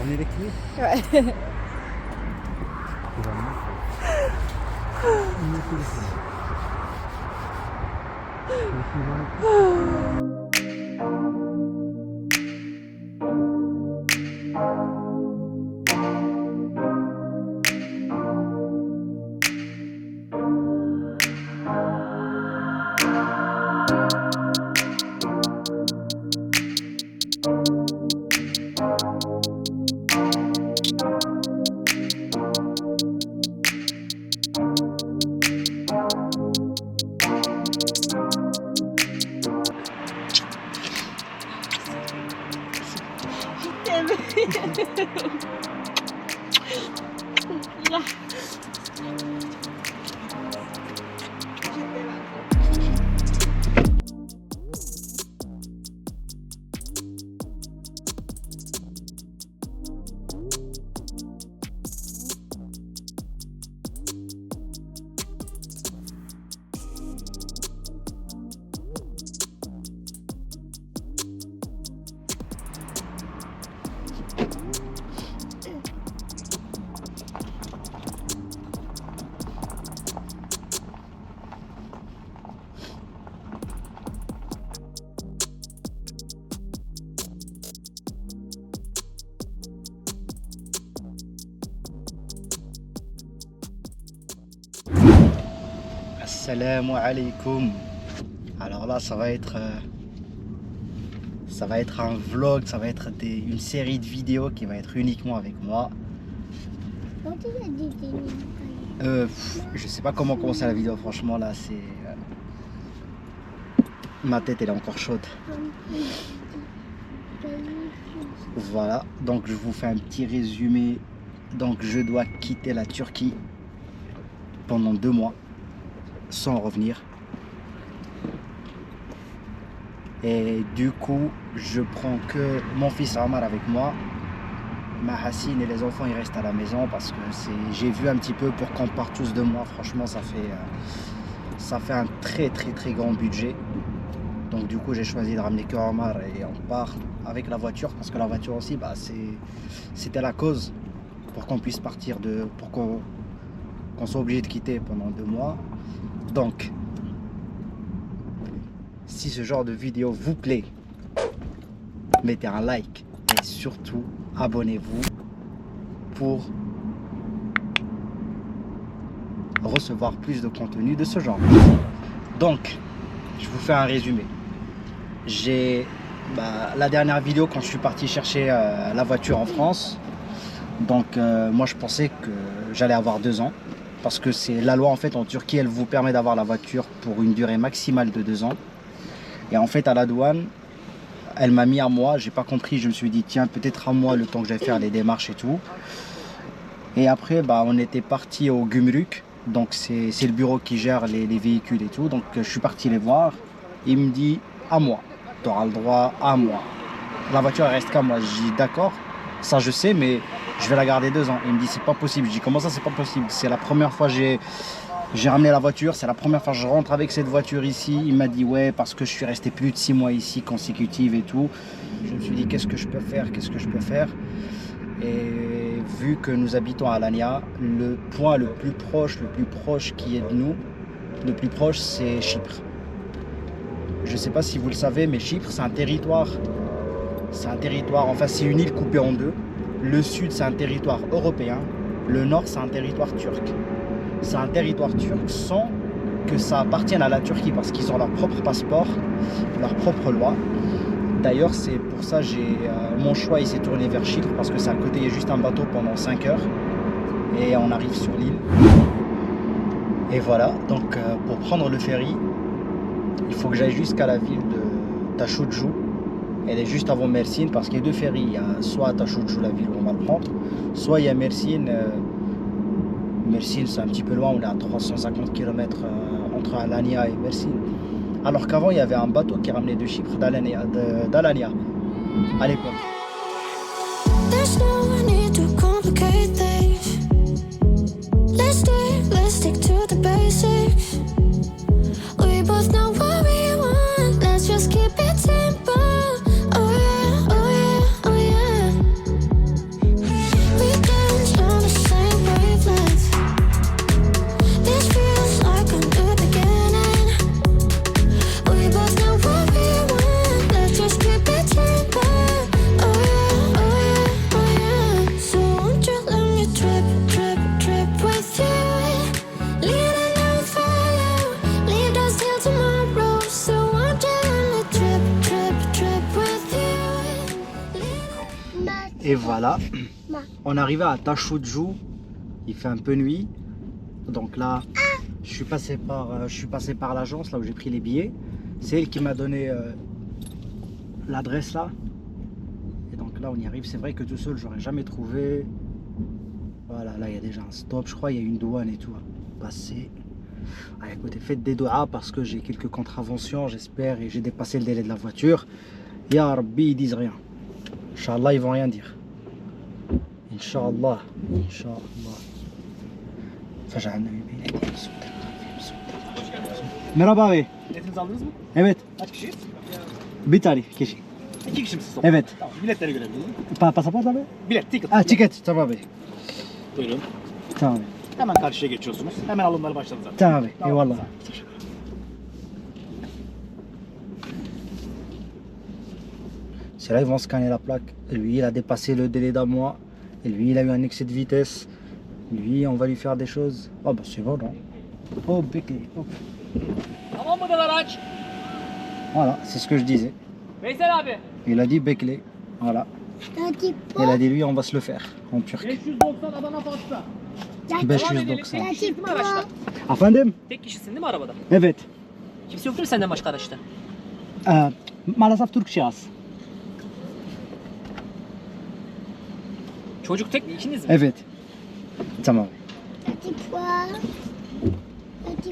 ramené les clés? Ouais. Tu vas me mettre ici. Assalamu alaikum. Alors là, ça va être un vlog, ça va être une série de vidéos qui va être uniquement avec moi. Je sais pas comment commencer la vidéo, franchement là c'est... Ma tête elle est encore chaude. Voilà, donc je vous fais un petit résumé. Donc je dois quitter la Turquie pendant 2 mois sans revenir. Et du coup, je prends que mon fils Amar avec moi. Ma Hassine et les enfants ils restent à la maison parce que j'ai vu un petit peu pour qu'on parte tous de moi. Franchement, ça fait un très grand budget. Donc du coup, j'ai choisi de ramener que Amar et on part avec la voiture parce que la voiture aussi, bah, c'était la cause pour qu'on puisse partir pour qu'on soit obligé de quitter pendant 2 mois. Donc, si ce genre de vidéo vous plaît, mettez un like et surtout abonnez-vous pour recevoir plus de contenu de ce genre. Donc, je vous fais un résumé. J'ai la dernière vidéo quand je suis parti chercher la voiture en France. Donc, moi je pensais que j'allais avoir 2 ans. Parce que c'est la loi en fait en Turquie, elle vous permet d'avoir la voiture pour une durée maximale de 2 ans. Et en fait à la douane, elle m'a mis un mois, j'ai pas compris, je me suis dit tiens peut-être un mois le temps que j'allais faire les démarches et tout. Et après on était parti au Gümrük, donc c'est le bureau qui gère les véhicules et tout. Donc je suis parti les voir, il me dit un mois, tu auras le droit à un mois. La voiture elle reste qu'à moi, je dis d'accord, ça je sais mais je vais la garder 2 ans. Il me dit c'est pas possible. Je dis comment ça c'est pas possible? C'est la première fois que j'ai ramené la voiture, c'est la première fois que je rentre avec cette voiture ici. Il m'a dit ouais parce que je suis resté plus de 6 mois ici consécutifs et tout. Je me suis dit qu'est-ce que je peux faire? Et vu que nous habitons à Alanya, le point le plus proche qui est de nous, le plus proche c'est Chypre. Je sais pas si vous le savez mais Chypre c'est un territoire, enfin c'est une île coupée en deux. Le sud, c'est un territoire européen. Le nord, c'est un territoire turc. C'est un territoire turc sans que ça appartienne à la Turquie parce qu'ils ont leur propre passeport, leur propre loi. D'ailleurs, c'est pour ça que mon choix il s'est tourné vers Chypre parce que c'est à côté, il y a juste un bateau pendant 5 heures et on arrive sur l'île. Et voilà, donc pour prendre le ferry, il faut que j'aille jusqu'à la ville de Taşucu. Elle est juste avant Mersin parce qu'il y a 2 ferries. Il y a soit à Taşucu, la ville où on va le prendre, soit il y a Mersin. Mersin c'est un petit peu loin, on est à 350 km entre Alanya et Mersin. Alors qu'avant il y avait un bateau qui ramenait de Chypre d'Alanya à l'époque. Voilà. On arrive à Tashujou. Il fait un peu nuit. Donc là, je suis passé par l'agence, là où j'ai pris les billets. C'est elle qui m'a donné l'adresse là. Et donc là, on y arrive. C'est vrai que tout seul, j'aurais jamais trouvé. Voilà, là, il y a déjà un stop. Je crois il y a une douane et tout à passer. Ah, écoutez, faites des doigts parce que j'ai quelques contraventions, j'espère, et j'ai dépassé le délai de la voiture. Ya Rabbi, ils disent rien. Inch'Allah, ils vont rien dire. Inch'Allah. Inch'Allah. Faja'alna bir beyni Merhaba abi. Biletinizi aldınız mı? Evet. Kaç kişiyiz? Bir tarih kişi. 2 kişi misiniz? toplam? Evet. Tamam. Biletleri görebilir miyim? Pasaport abi? Bilet, ticket. Ha, ticket. Tamam abi. Buyurun. Tamam abi. Hemen karşıya geçiyorsunuz. Hemen alımları başladı zaten. Tamam abi. Eyvallah. Teşekkür ederim. C'est là, ils vont scanner la plaque. Lui, il a dépassé le délai d'un mois. Et lui, il a eu un excès de vitesse. Lui, on va lui faire des choses. Oh, bah c'est bon, non? Oh, Bekle. Oh. Tamam mıdır araç? Voilà, c'est ce que je disais. Veysel abi. Il a dit Bekle. Voilà. Il a dit lui, on va se le faire en turc. 590 Adana Fatsa. 590. Tek kişisin değil mi araçta? Efendim? Tek kişisin değil mi arabada? Evet. Kimse yok değil mi senden başka araçta? Maalesef Türkçe az. Çocuk tek mi? İkiniz mi? Evet. Tamam. Petit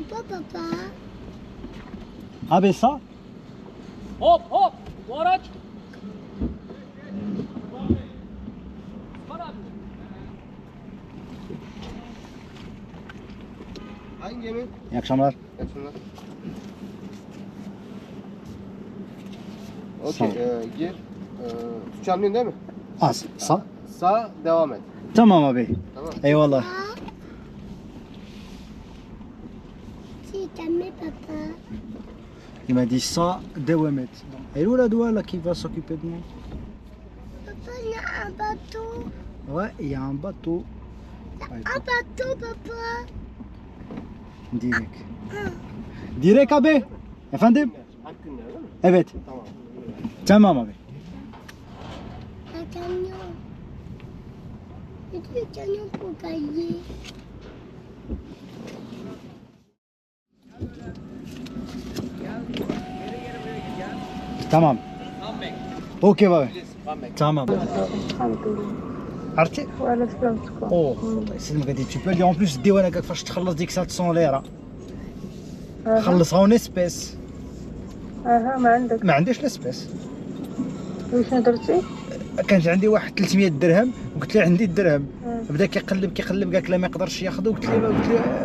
pois, papa. Abi ça? Hop hop. Bu araç. Var abi. Hangi yemin? İyi akşamlar. Yapsınlar. Sağ ol. Okey, gir. Türkçe anlıyorsun değil mi? Az. Sağ. Sağ, devam et. Tamam abi. Tamam. Eyvallah. Si, calmez, papa. Il m'a dit ça, Dewemet. Et où la douane là qui va s'occuper de moi? Papa, il y a un bateau. Ouais, il y a un bateau. Ouais, Un bateau, papa. direkt. Direkt abi. Efendim? Hakkında değil mi? Evet. Tamam. Tamam abi. Un camion. J'ai dit le camion pour payer. Tamam. Ok baba. Tamam. عرفتي؟ ولا سلامتكم. اوه الله يسلمك هادي tu peux dire en plus الديوانه هكاك فاش تخلص ديك 700 ليره خلصها اون اسبيس. اها ما عندك. ما عنديش لاسبيس. وشنو درتي؟ كانت عندي واحد 300 درهم وقلت له عندي الدرهم بدا كيقلب قال لك لا ما يقدرش ياخذ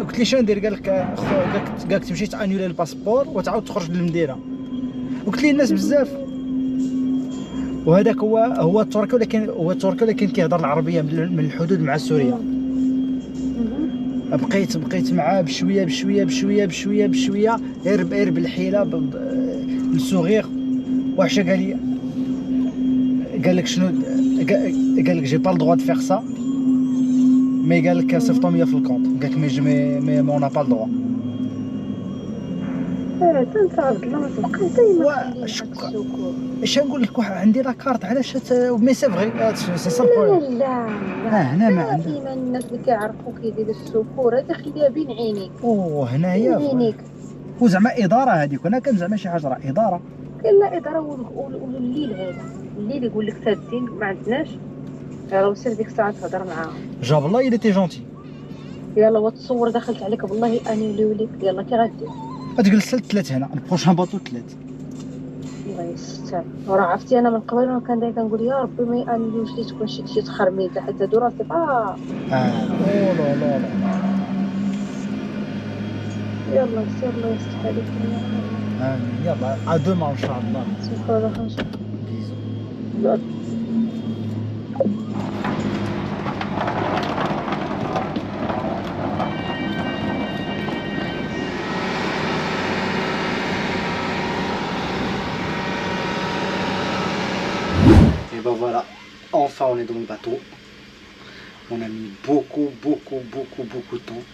قلت لي شنو ندير قال لك قال لك تمشي تانيولي الباسبور وتعاود تخرج للمدينه وقلت لي الناس بزاف وهذاك هو التركي ولكن كيهضر العربيه من الحدود مع سوريا. بقيت معاه بشويه غير بالحيله بالسوغيغ وحشه قال لك شنو قال لك جي با الدغوا دو فيغ سا مي قال لك صيفطو 100 في الكونط قال لك مي اون با الدغوا. تنسى عبد الله ما تبقاش دايما اش نقول لك عندي لا كارت علاش مي سي فغي سي سا لا بروبليم. لا هنا ما عندنا. ديما الناس اللي كيعرفوك يديروا السكور هذا خليها بين عينيك. اوه هنايا بين عينيك. وزعما اداره هذيك انا كان زعما شي حاجه راه اداره. قال لا اداره والليل هذا الليل يقول لك سادين ما عندناش راه سير ديك الساعه تهضر معاهم. جاب الله il était gentil. يلا وتصور دخلت عليك بالله اني وليك يلا كي غدير. غتجلس الثلاث هنا البروشان باطو الثلاث. الله يستر وراه عرفتي انا من قبل وانا كان دايما كنقول يا ربي ما يانيوش لي تكون شي تخرميته حتى هادو راسي اوه لا لا لا. يلا سير الله يستر عليك. امين يلا ا دوما ان شاء الله. سبحان الله. بيزو. Et ben voilà, enfin on est dans le bateau. On a mis beaucoup de temps.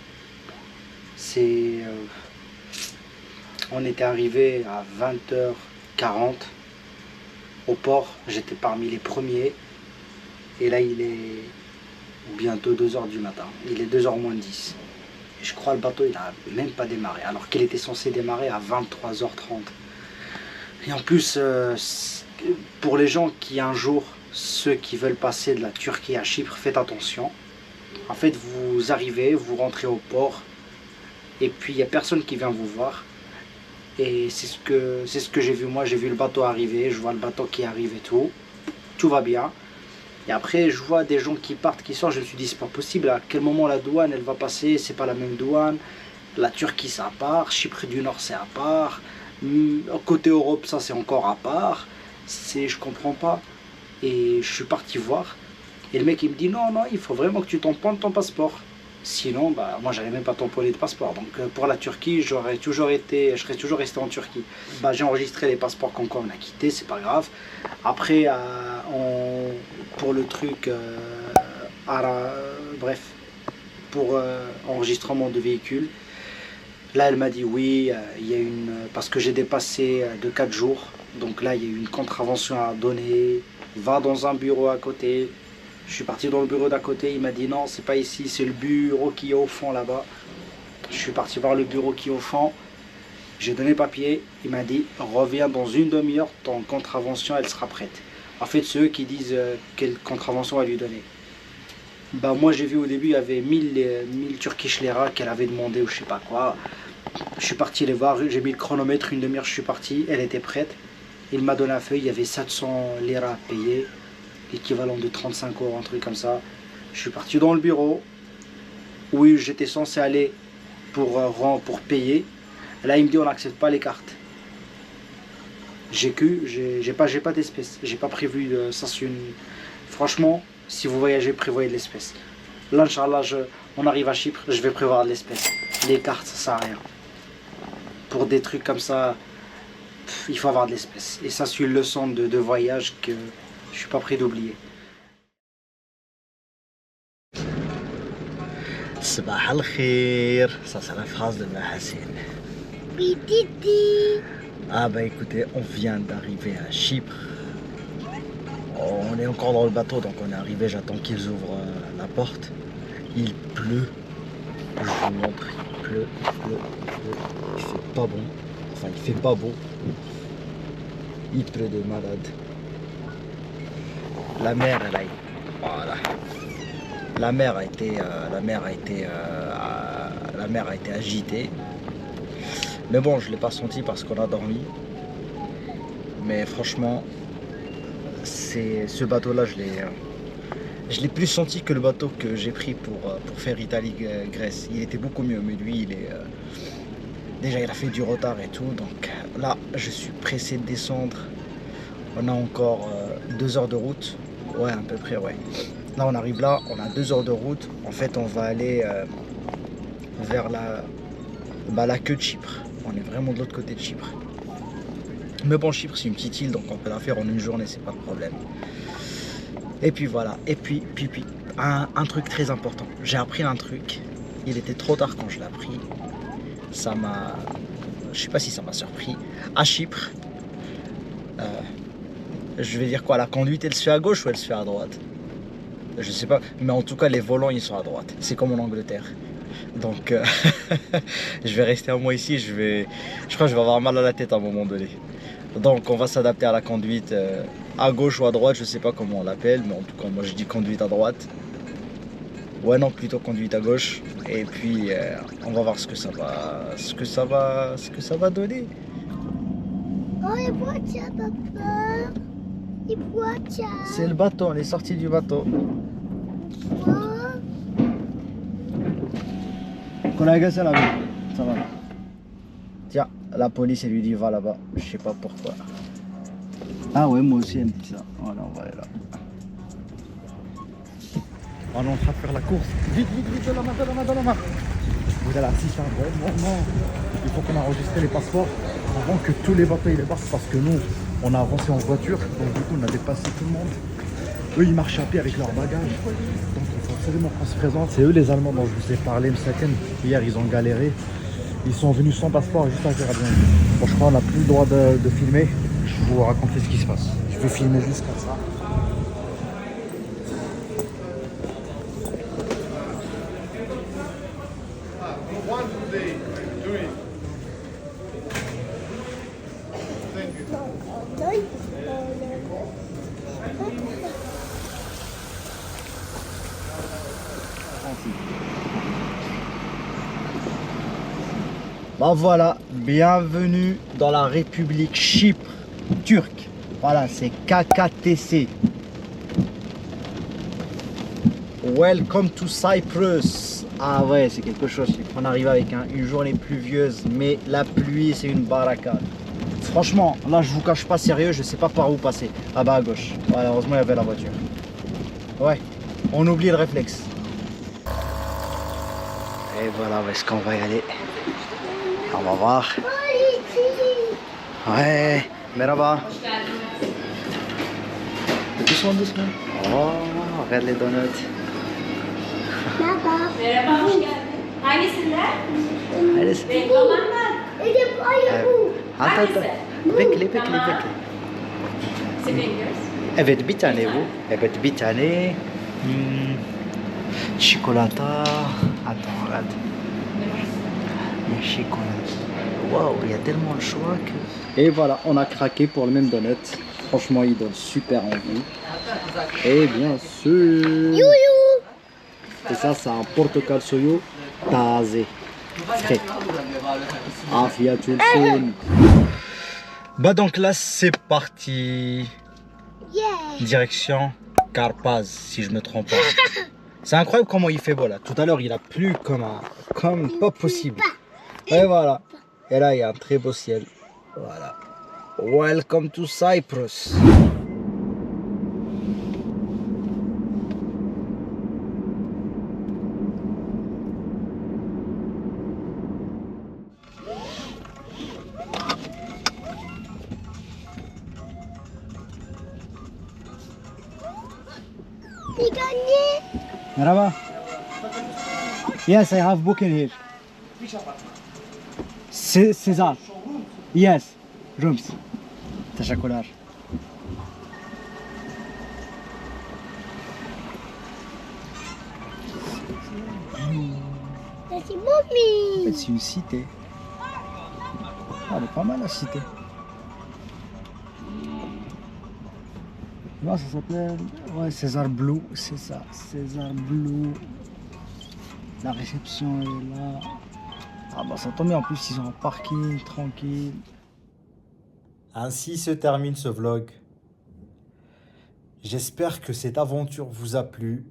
C'est... on était arrivé à 20h40 au port. J'étais parmi les premiers. Et là, il est bientôt 2h du matin. Il est 2h moins 10. Et je crois le bateau, il n'a même pas démarré. Alors qu'il était censé démarrer à 23h30. Et en plus, pour les gens qui un jour, ceux qui veulent passer de la Turquie à Chypre, faites attention. En fait, vous arrivez, vous rentrez au port. Et puis, il n'y a personne qui vient vous voir. Et c'est ce que j'ai vu. Moi, j'ai vu le bateau arriver. Je vois le bateau qui arrive et tout. Tout va bien. Et après, je vois des gens qui partent, qui sortent. Je me suis dit, c'est pas possible. À quel moment la douane, elle va passer? C'est pas la même douane. La Turquie, c'est à part. Chypre du Nord, c'est à part. Côté Europe, ça, c'est encore à part. Je comprends pas. Et je suis parti voir. Et le mec, il me dit, non, il faut vraiment que tu tamponnes ton passeport. Sinon, bah, moi, j'avais même pas tamponné de passeport. Donc, pour la Turquie, je serais toujours resté en Turquie. Bah, j'ai enregistré les passeports qu'on a quittés, c'est pas grave. Après, pour le truc, bref, pour enregistrement de véhicule, là, elle m'a dit oui, il y a parce que j'ai dépassé de 4 jours. Donc là, il y a eu une contravention à donner. Va dans un bureau à côté. Je suis parti dans le bureau d'à côté, il m'a dit non, c'est pas ici, c'est le bureau qui est au fond là-bas. Je suis parti voir le bureau qui est au fond, j'ai donné papier, il m'a dit reviens dans une demi-heure, ton contravention elle sera prête. En fait, c'est eux qui disent quelle contravention à lui donner. Bah, moi j'ai vu au début, il y avait 1000 Turkish lira qu'elle avait demandé ou je sais pas quoi. Je suis parti les voir, j'ai mis le chronomètre, une demi-heure, je suis parti, elle était prête. Il m'a donné la feuille, il y avait 700 lira à payer. Équivalent de 35 €, un truc comme ça. Je suis parti dans le bureau où j'étais censé aller pour payer. Là, il me dit on n'accepte pas les cartes. J'ai pas d'espèce. J'ai pas prévu de ça. Franchement, si vous voyagez, prévoyez de l'espèce. Là, Inch'Allah, on arrive à Chypre, je vais prévoir de l'espèce. Les cartes, ça sert à rien. Pour des trucs comme ça, il faut avoir de l'espèce. Et ça, c'est une leçon de voyage que je suis pas prêt d'oublier. Sabah al-khir. Ça c'est la phrase de Mahassine. Oui, Titi. Ah bah écoutez, on vient d'arriver à Chypre. On est encore dans le bateau, donc on est arrivé, j'attends qu'ils ouvrent la porte. Il pleut. Je vous montre, il pleut. Il fait pas bon. Enfin, il fait pas beau. Il pleut de malade. La mer, voilà. La mer a été agitée. Mais bon, je l'ai pas senti parce qu'on a dormi. Mais franchement, ce bateau-là, je l'ai plus senti que le bateau que j'ai pris pour faire Italie-Grèce. Il était beaucoup mieux, mais lui, déjà, il a fait du retard et tout. Donc là, je suis pressé de descendre. On a encore 2 heures de route. Ouais, à peu près, ouais. Là, on arrive là, on a 2 heures de route. En fait, on va aller vers la queue de Chypre. On est vraiment de l'autre côté de Chypre. Mais bon, Chypre, c'est une petite île, donc on peut la faire en une journée, c'est pas de problème. Et puis voilà. Et puis un truc très important. J'ai appris un truc. Il était trop tard quand je l'ai appris. Ça m'a... Je sais pas si ça m'a surpris. À Chypre, je vais dire quoi, la conduite elle se fait à gauche ou elle se fait à droite? Je sais pas, mais en tout cas les volants ils sont à droite. C'est comme en Angleterre. Donc je vais rester un mois ici, je crois que je vais avoir mal à la tête à un moment donné. Donc on va s'adapter à la conduite à gauche ou à droite, je sais pas comment on l'appelle, mais en tout cas moi je dis conduite à droite. Ouais non, plutôt conduite à gauche. Et puis on va voir ce que ça va donner. Oh, les voitures, papa. Les voitures. C'est le bateau, on est sorti du bateau. Oh. Ça va. Tiens, la police elle lui dit va là-bas. Je sais pas pourquoi. Ah ouais, moi aussi elle me dit ça. Voilà, on va aller là. On est en train de faire la course. Vite, de la main. Vous allez assister à un vrai moment. Il faut qu'on enregistre les passeports avant que tous les bateaux ils dépassent, parce que nous on a avancé en voiture, donc du coup on a dépassé tout le monde. Eux ils marchent à pied avec leurs bagages, donc il faut absolument qu'on se présente. C'est eux les Allemands dont je vous ai parlé, Msaken. Hier ils ont galéré, ils sont venus sans passeport juste à Gérardmer. Bon, je crois qu'on n'a plus le droit de filmer. Je vais vous raconter ce qui se passe. Je vais filmer juste comme ça. Bah voilà, bienvenue dans la République Chypre turque. Voilà, c'est KKTC. Welcome to Cyprus. Ah ouais, c'est quelque chose. On arrive avec une journée pluvieuse, mais la pluie, c'est une baraka. Franchement, là, je vous cache pas, sérieux, je sais pas par où passer. Ah bah à gauche. Voilà, heureusement, il y avait la voiture. Ouais, on oublie le réflexe. Et voilà, où est-ce qu'on va y aller? On va voir. Ouais, merhaba. Doucement, doucement. Oh, regarde les donuts. Merhaba. Merhaba, hoş geldin. Hangisinden? Allez, Renklimandan. Edip ayıbı. attends, bekle, bekle, Tamam. bekle. Seviyoruz. Evet, bir tane bu. Evet, bir tane. Çikolata. Attends, regarde. Le chocolat. Waouh, il y a tellement de choix que... Et voilà, on a craqué pour le même donut. Franchement, il donne super envie. Et bien sûr... Et ça, c'est un portokal soyo taze. Frais. Afiatul olsun. Bah donc là, c'est parti. Yeah. Direction Karpaz, si je me trompe pas. C'est incroyable comment il fait beau là. Tout à l'heure, il a plu comme pas possible. Et voilà. Et là, il y a un très beau ciel. Voilà. Welcome to Cyprus. Bir tane. Merhaba. Yes, I have booking here. Cesar. Yes. Rooms. Teşekkürler. C'est mommy. En fait, c'est une cité. Ah, elle est pas mal la cité. Non, ça s'appelle... Ouais, César Blue, c'est ça. César Blue. La réception est là. Ah bah ça tombe bien, en plus ils ont un parking tranquille. Ainsi se termine ce vlog. J'espère que cette aventure vous a plu.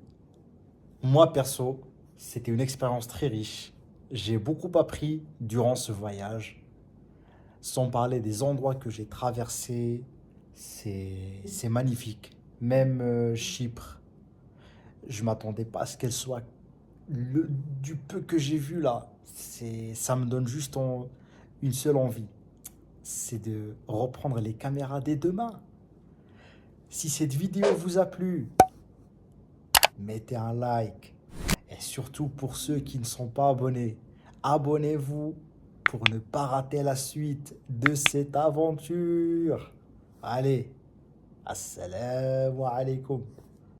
Moi perso, c'était une expérience très riche. J'ai beaucoup appris durant ce voyage. Sans parler des endroits que j'ai traversés, c'est magnifique. Même Chypre, je m'attendais pas à ce qu'elle soit du peu que j'ai vu là. Ça me donne juste une seule envie. C'est de reprendre les caméras dès demain. Si cette vidéo vous a plu, mettez un like. Et surtout pour ceux qui ne sont pas abonnés, abonnez-vous pour ne pas rater la suite de cette aventure. Allez, assalamu alaikum.